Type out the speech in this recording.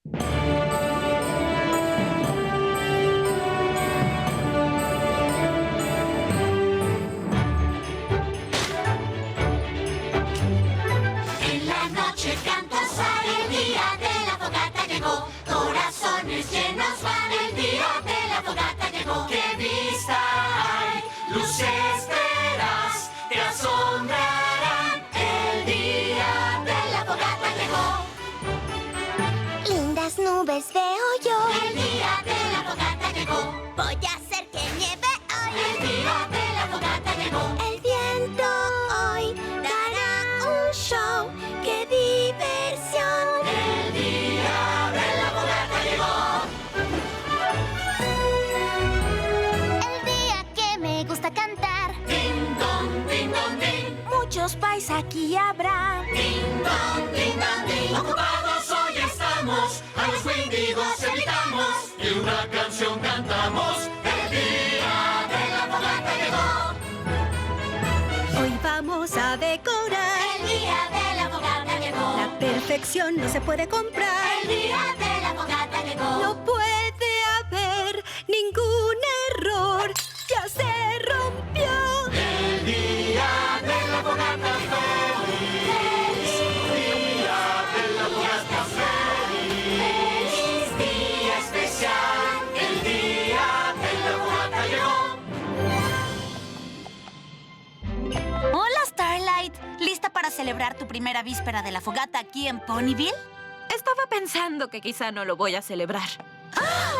En la noche canta sale, el día de la fogata llegó. Corazones llenos van, el día de la fogata llegó. ¡Qué vista hay! Luces verás, te asombrarán. El día de la fogata llegó. Lindas nubes veo yo. El día de la fogata llegó. Voy a hacer que nieve hoy. El día de la fogata llegó. El viento hoy dará un show. ¡Qué diversión! El día de la fogata llegó. El día que me gusta cantar. Ding dong, ding dong, ding. Muchos pais aquí habrá. Ding dong, ding dong, ding. Ocupados hoy estamos, a los Wendigos evitamos y una canción cantamos. El día de la fogata llegó. Hoy vamos a decorar. El día de la fogata llegó. La perfección no se puede comprar. El día de la fogata llegó. No puede haber ningún error. Ya se rompió. El día de la fogata feliz. Día de la fogata feliz. Día especial. El día de la fogata llegó. Hola, Starlight. ¿Lista para celebrar tu primera víspera de la fogata aquí en Ponyville? Estaba pensando que quizá no lo voy a celebrar. ¡Ah!